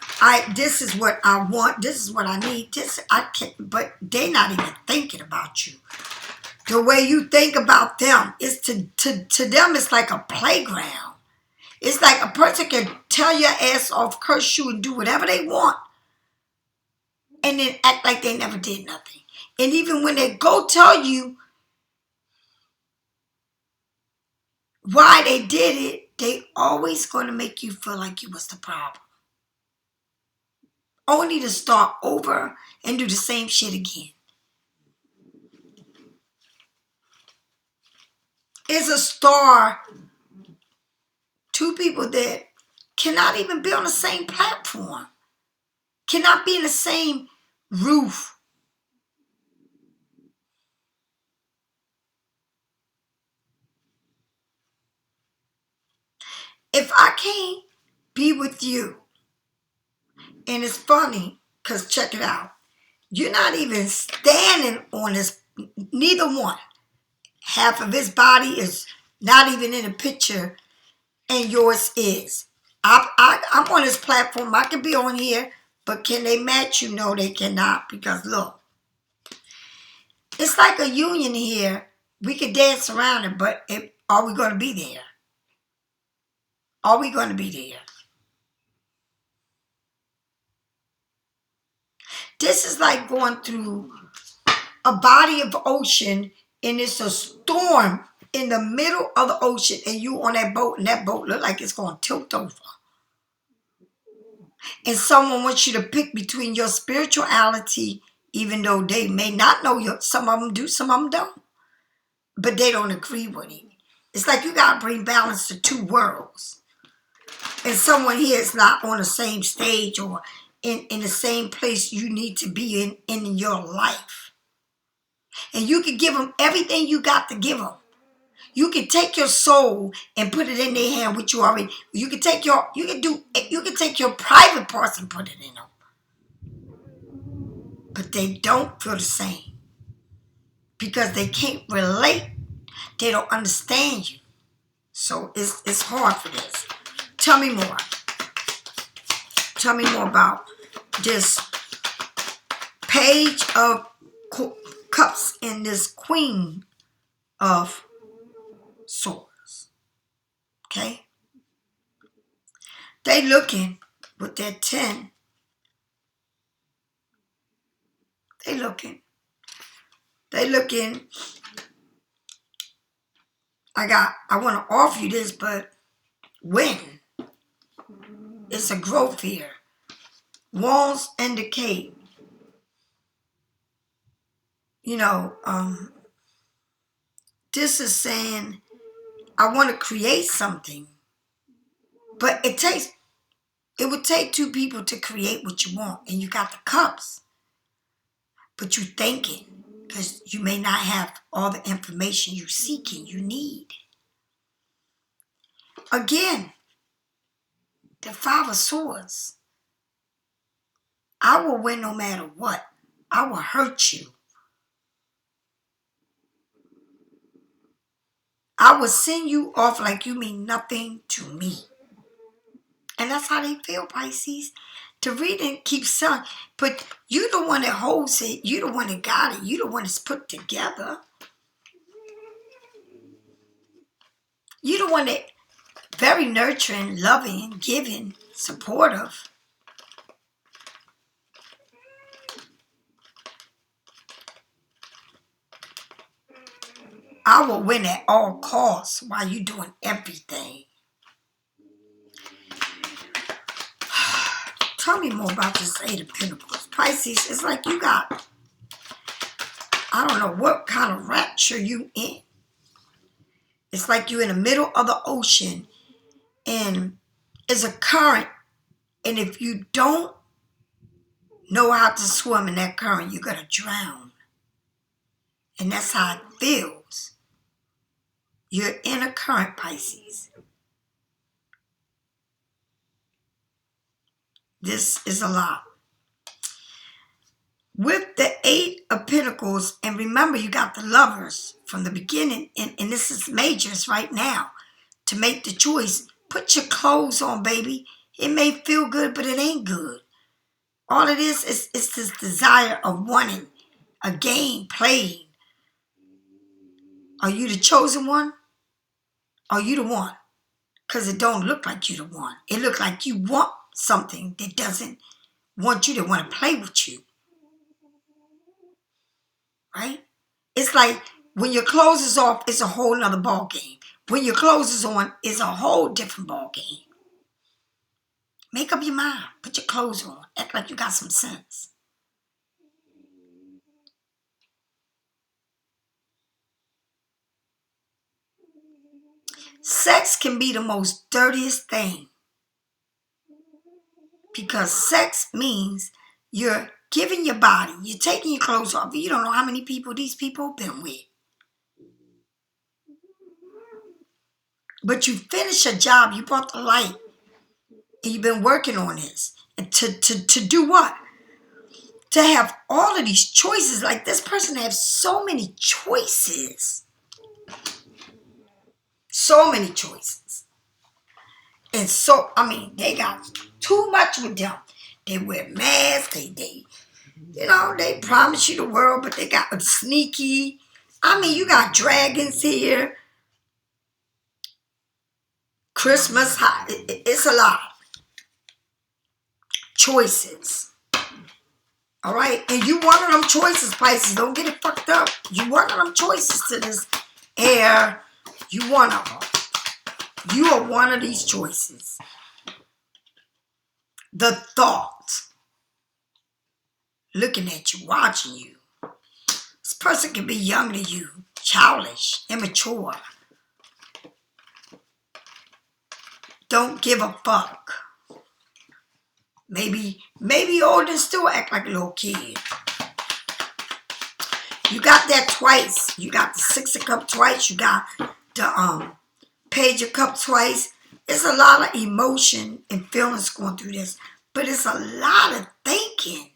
this is what I want, this is what I need, this I can't, but they not even thinking about you. The way you think about them is to them it's like a playground. It's like a person can tell your ass off, curse you, and do whatever they want, and then act like they never did nothing. And even when they go tell you why they did it, they always going to make you feel like you was the problem. Only to start over and do the same shit again. It's a star. Two people that cannot even be on the same platform. Cannot be in the same roof. If I can't be with you, and it's funny, because check it out. You're not even standing on this, neither one. Half of his body is not even in the picture, and yours is. I'm on this platform. I can be on here, but can they match you? No, they cannot. Because look, It's like a union here. We could dance around it, but are we going to be there? Are we going to be there? This is like going through a body of ocean and it's a storm in the middle of the ocean and you on that boat and that boat look like it's going to tilt over. And someone wants you to pick between your spirituality, even though they may not know you. Some of them do, some of them don't. But they don't agree with it. It's like you got to bring balance to two worlds. And someone here is not on the same stage or in the same place you need to be in your life. And you can give them everything you got to give them. You can take your soul and put it in their hand, which you already. You can take your private parts and put it in them. But they don't feel the same because they can't relate. They don't understand you. So it's hard for this. Tell me more. Tell me more about this Page of Cups and this Queen of Swords. Okay? They looking with their 10. They looking. I want to offer you this, but when? It's a growth here. Wands indicate, this is saying, I want to create something. But it would take two people to create what you want. And you got the cups. But you thinking, because you may not have all the information you seeking, you need. Again, the Five of Swords. I will win no matter what. I will hurt you. I will send you off like you mean nothing to me. And that's how they feel, Pisces. To read and keep selling. But you the one that holds it. You the one that got it. You the one that's put together. You the one that very nurturing, loving, giving, supportive. I will win at all costs while you doing everything. Tell me more about this Eight of Pentacles. Pisces, it's like you got, I don't know what kind of rapture you in. It's like you're in the middle of the ocean and it's a current. And if you don't know how to swim in that current, you're going to drown. And that's how it feels. You're in a current, Pisces. This is a lot. With the Eight of Pentacles, and remember you got the Lovers from the beginning, and this is majors right now. To make the choice, put your clothes on, baby. It may feel good, but it ain't good. All it is this desire of wanting a game played. Are you the chosen one? Are you the one? Because it don't look like you the one. It look like you want something that doesn't want you to want to play with you. Right? It's like when your clothes is off, it's a whole nother ball game. When your clothes is on, it's a whole different ball game. Make up your mind. Put your clothes on. Act like you got some sense. Sex can be the most dirtiest thing. Because sex means you're giving your body, you're taking your clothes off. You don't know how many people these people been with. But you finish a job, you brought the light, and you've been working on this. And to do what? To have all of these choices. Like this person has so many choices. So many choices. And so, they got too much with them. They wear masks, they You know, they promise you the world, but they got sneaky. I mean, you got dragons here. Christmas, it's a lot. Choices. All right? And you one of them choices, Pisces. Don't get it fucked up. You one of them choices to this air. You one of them. You are one of these choices. The thought. Looking at you, watching you. This person can be younger than you. Childish. Immature. Don't give a fuck. Maybe older and still act like a little kid. You got that twice. You got the Six of Cups twice. You got the Page of Cups twice. It's a lot of emotion and feelings going through this. But it's a lot of thinking.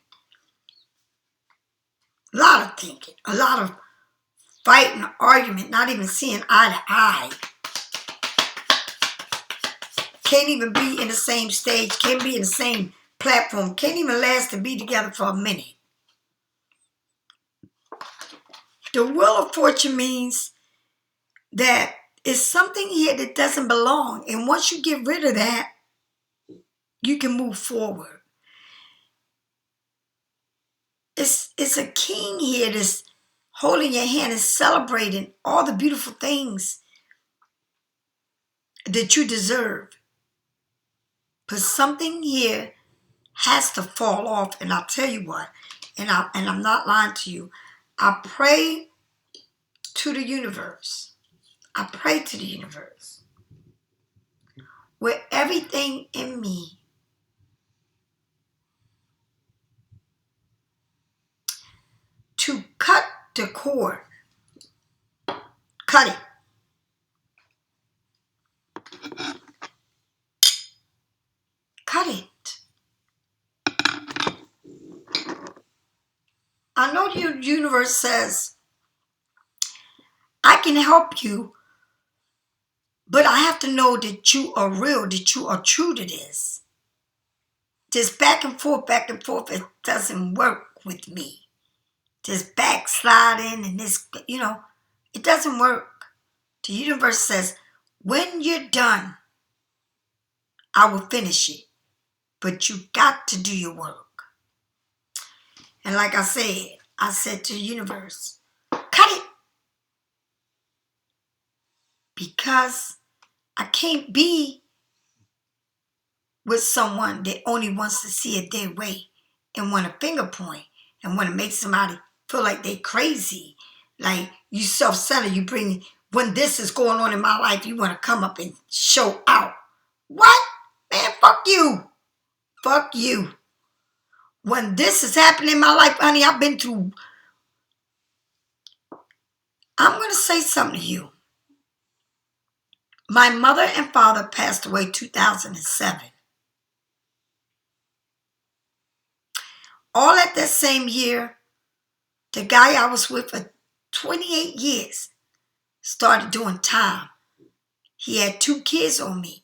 A lot of thinking. A lot of fighting, argument, not even seeing eye to eye. Can't even be in the same stage. Can't be in the same platform. Can't even last to be together for a minute. The Wheel of Fortune means that it's something here that doesn't belong. And once you get rid of that, you can move forward. It's a king here that's holding your hand and celebrating all the beautiful things that you deserve. But something here has to fall off. And I'll tell you what, and I'm not lying to you. I pray to the universe. I pray to the universe. With everything in me, to cut the cord. Cut it. Cut it. I know the universe says, I can help you, but I have to know that you are real, that you are true to this. This back and forth, it doesn't work with me. This backsliding and this, it doesn't work. The universe says, when you're done, I will finish it. But you got to do your work. And like I said to the universe, cut it. Because I can't be with someone that only wants to see it their way and want to finger point and want to make somebody feel like they crazy. Like you self-centered, you bring, when this is going on in my life, you want to come up and show out. What? Man, fuck you. Fuck you. When this is happening in my life, honey, I've been through. I'm going to say something to you. My mother and father passed away 2007. All at that same year, the guy I was with for 28 years started doing time. He had 2 kids on me.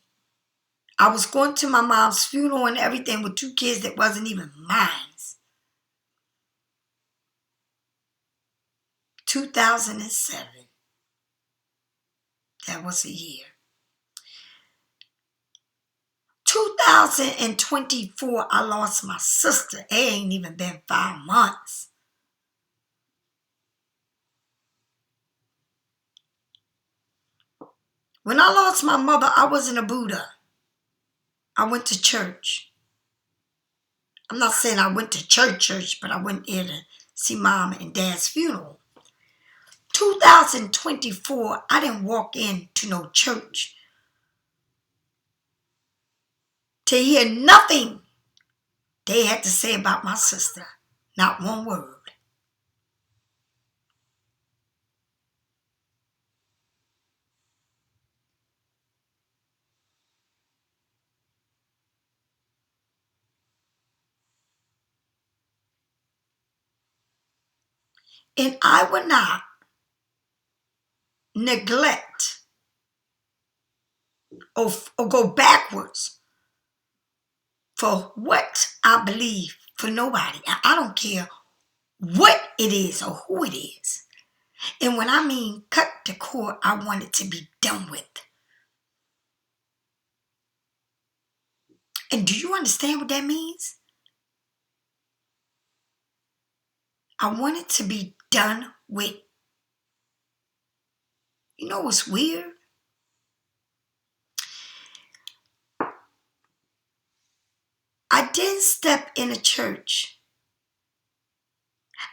I was going to my mom's funeral and everything with 2 kids that wasn't even mine. 2007. That was a year. 2024, I lost my sister. It ain't even been 5 months. When I lost my mother, I wasn't a Buddha. I went to church. I'm not saying I went to church, but I went there to see mom and dad's funeral. 2024, I didn't walk into no church to hear nothing they had to say about my sister. Not one word. And I would not neglect or go backwards for what I believe for nobody. I don't care what it is or who it is. And when I mean cut the cord, I want it to be done with. And do you understand what that means? I want it to be done with. You know what's weird? I didn't step in a church.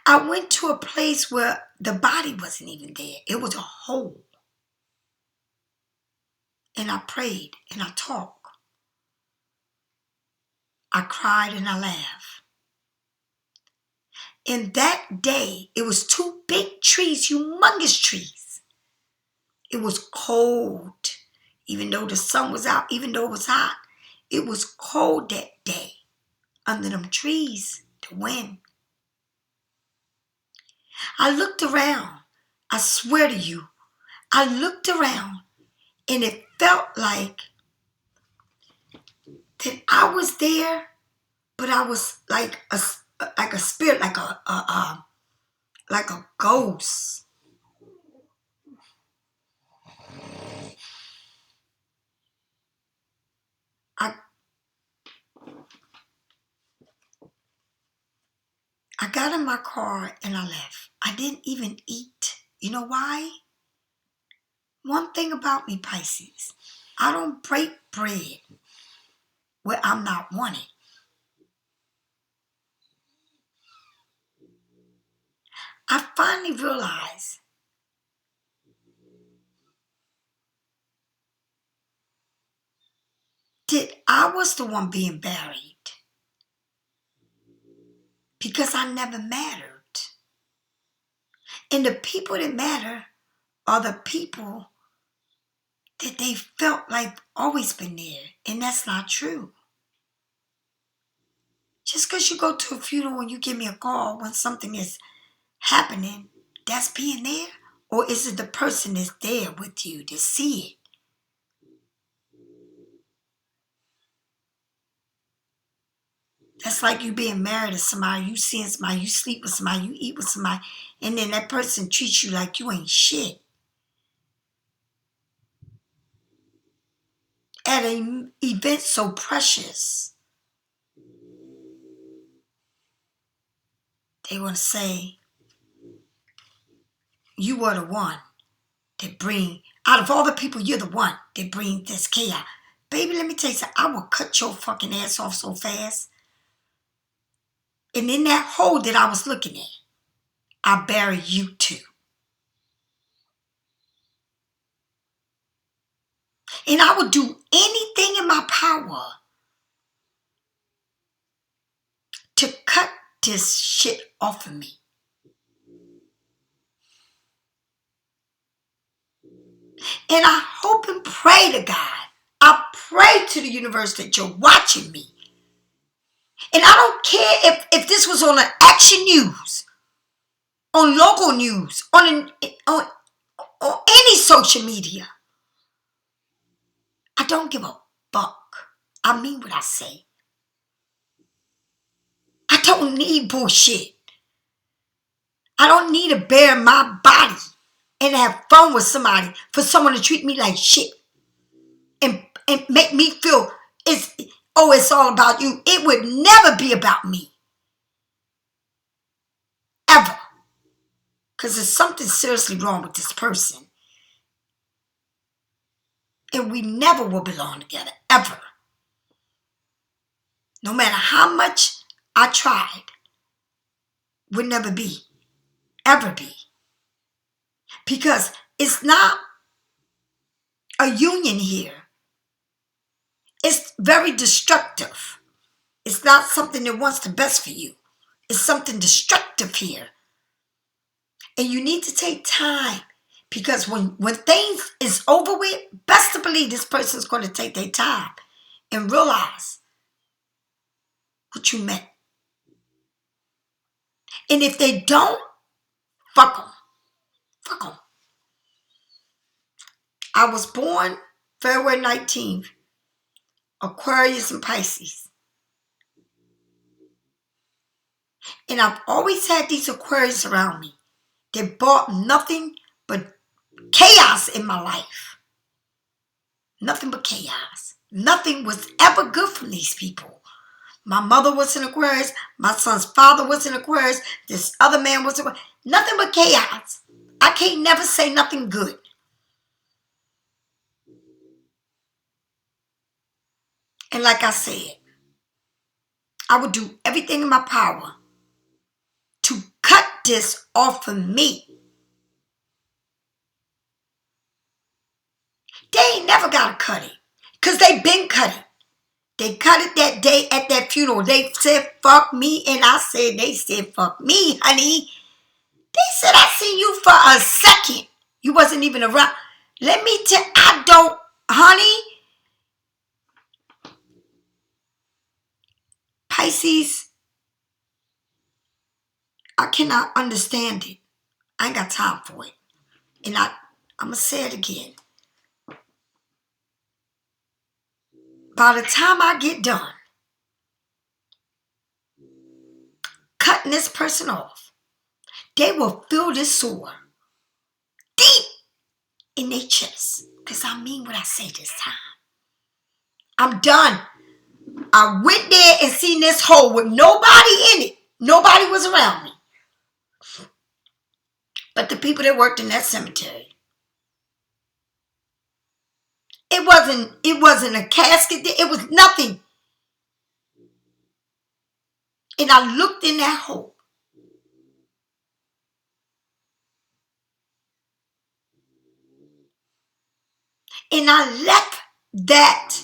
I went to a place where the body wasn't even there. It was a hole. And I prayed and I talked. I cried and I laughed. And that day, it was two big trees, humongous trees. It was cold. Even though the sun was out, even though it was hot, it was cold that day under them trees, the wind. I looked around. I swear to you, I looked around and it felt like that I was there, but I was like a spirit, like a ghost. I I got in my car and I left. I didn't even eat. You know why? One thing about me, Pisces, I don't break bread where I'm not wanted. I finally realized that I was the one being buried because I never mattered. And the people that matter are the people that they felt like always been there. And that's not true. Just because you go to a funeral and you give me a call when something is happening, that's being there? Or is it the person that's there with you to see it? That's like you being married to somebody, you seeing somebody, you sleep with somebody, you eat with somebody, and then that person treats you like you ain't shit. At an event so precious, they want to say, you were the one that bring, out of all the people, you're the one that bring this chaos. Baby, let me tell you something, I will cut your fucking ass off so fast. And in that hole that I was looking at, I bury you too. And I will do anything in my power to cut this shit off of me. And I hope and pray to God. I pray to the universe that you're watching me. And I don't care if this was on an Action News, on local news, on any social media. I don't give a fuck. I mean what I say. I don't need bullshit. I don't need to bare my body and have fun with somebody for someone to treat me like shit and make me feel it's all about you. It would never be about me. Ever. Because there's something seriously wrong with this person. And we never will belong together. Ever. No matter how much I tried. Would never be. Ever be. Because it's not a union here. It's very destructive. It's not something that wants the best for you. It's something destructive here. And you need to take time. Because when things is over with, best to believe this person's going to take their time and realize what you meant. And if they don't, fuck them. Fuck them. I was born February 19th, Aquarius and Pisces. And I've always had these Aquarius around me. They brought nothing but chaos in my life. Nothing but chaos. Nothing was ever good from these people. My mother was an Aquarius. My son's father was an Aquarius. This other man was an Aquarius. Nothing but chaos. I can't never say nothing good. And like I said, I would do everything in my power to cut this off of me. They ain't never got to cut it. Because they been cut it. They cut it that day at that funeral. They said, fuck me. And I said, they said, fuck me, honey. They said, I seen you for a second. You wasn't even around. Let me tell I don't, honey. Pisces, I cannot understand it. I ain't got time for it. And I'm going to say it again. By the time I get done cutting this person off, they will feel this sore deep in their chest. Because I mean what I say this time. I'm done. I went there and seen this hole with nobody in it. Nobody was around me. But the people that worked in that cemetery. It wasn't a casket. It was nothing. And I looked in that hole. And I left that.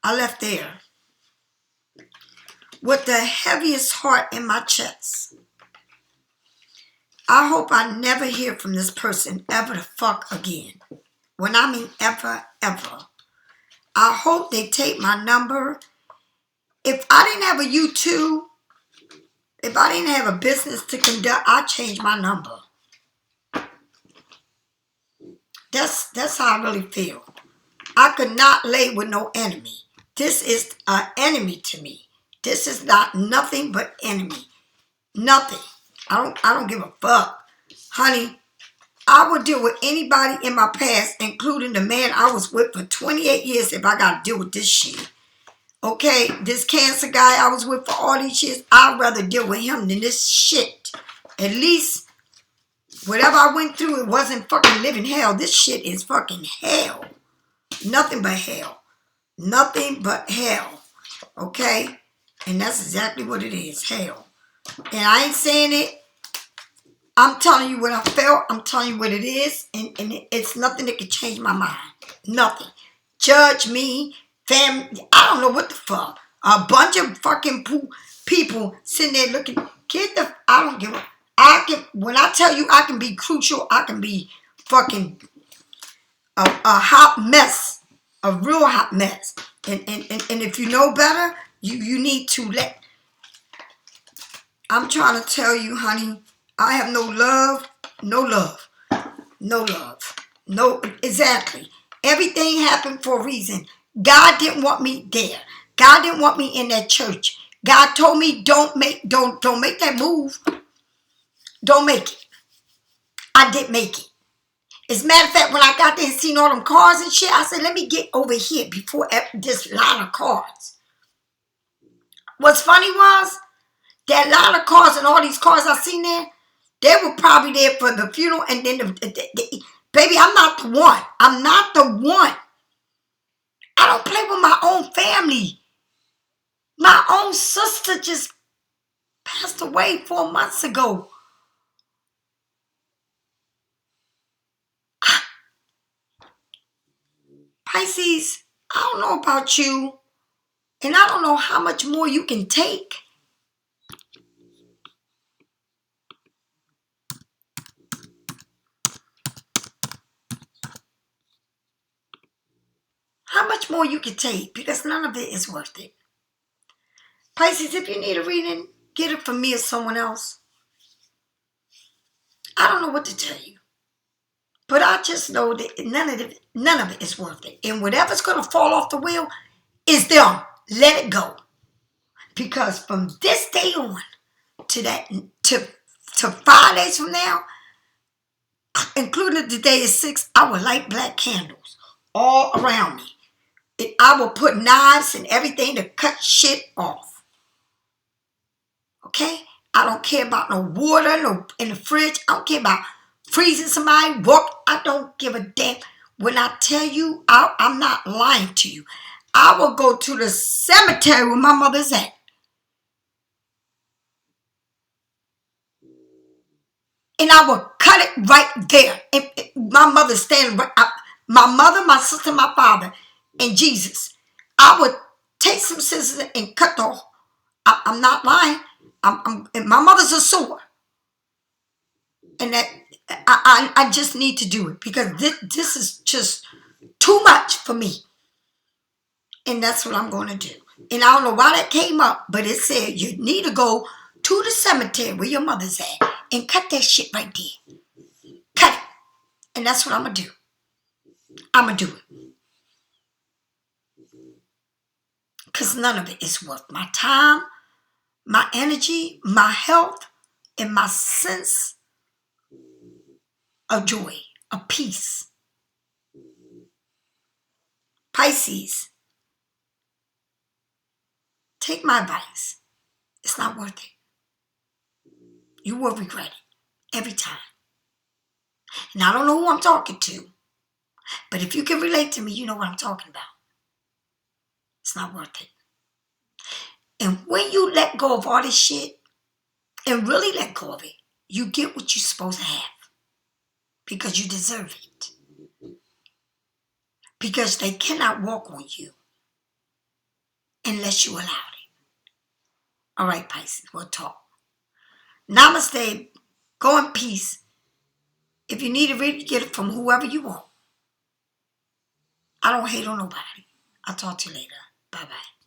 I left there with the heaviest heart in my chest. I hope I never hear from this person ever the fuck again. When I mean ever, ever. I hope they take my number. If I didn't have a you.To, if I didn't have a business to conduct, I'd change my number. That's how I really feel. I could not lay with no enemy. This is an enemy to me. This is not nothing but enemy. Nothing. I don't give a fuck. Honey, I would deal with anybody in my past, including the man I was with for 28 years if I got to deal with this shit. Okay, this cancer guy I was with for all these years, I'd rather deal with him than this shit. At least, whatever I went through, it wasn't fucking living hell. This shit is fucking hell. Nothing but hell. Nothing but hell. Okay? And that's exactly what it is. Hell. And I ain't saying it. I'm telling you what I felt. I'm telling you what it is. And it's nothing that can change my mind. Nothing. Judge me. Family. I don't know what the fuck. A bunch of fucking people sitting there looking. I don't give a. When I tell you I can be crucial, I can be fucking a hot mess. A real hot mess. And if you know better, you need to let. I'm trying to tell you, honey, I have no love. No love. No love. No, exactly. Everything happened for a reason. God didn't want me there. God didn't want me in that church. God told me don't make that move. Don't make it. I didn't make it. As a matter of fact, when I got there and seen all them cars and shit, I said, let me get over here before this line of cars. What's funny was, that line of cars and all these cars I seen there, they were probably there for the funeral and then baby, I'm not the one. I'm not the one. I don't play with my own family. My own sister just passed away 4 months ago. Pisces, I don't know about you, and I don't know how much more you can take. How much more you can take, because none of it is worth it. Pisces, if you need a reading, get it from me or someone else. I don't know what to tell you. But I just know that none of it is worth it. And whatever's going to fall off the wheel is them. Let it go. Because from this day on to 5 days from now, including the day is 6, I will light black candles all around me. And I will put knives and everything to cut shit off. Okay? I don't care about no water, no in the fridge. I don't care about freezing somebody. I don't give a damn. When I tell you, I'm not lying to you. I will go to the cemetery where my mother's at. And I will cut it right there. My mother's standing right up. My mother, my sister, my father, and Jesus. I would take some scissors and cut off. I'm not lying. And my mother's a sewer. And that I just need to do it because this is just too much for me. And that's what I'm going to do. And I don't know why that came up, but it said you need to go to the cemetery where your mother's at and cut that shit right there. Cut it. And that's what I'm going to do. I'm going to do it. Because none of it is worth my time, my energy, my health, and my sense of joy, of peace. Pisces, take my advice. It's not worth it. You will regret it every time. And I don't know who I'm talking to, but if you can relate to me, you know what I'm talking about. It's not worth it. And when you let go of all this shit and really let go of it, you get what you're supposed to have because you deserve it. Because they cannot walk on you unless you allow it. All right, Pisces, we'll talk. Namaste. Go in peace. If you need a read, get it from whoever you want. I don't hate on nobody. I'll talk to you later. Bye-bye.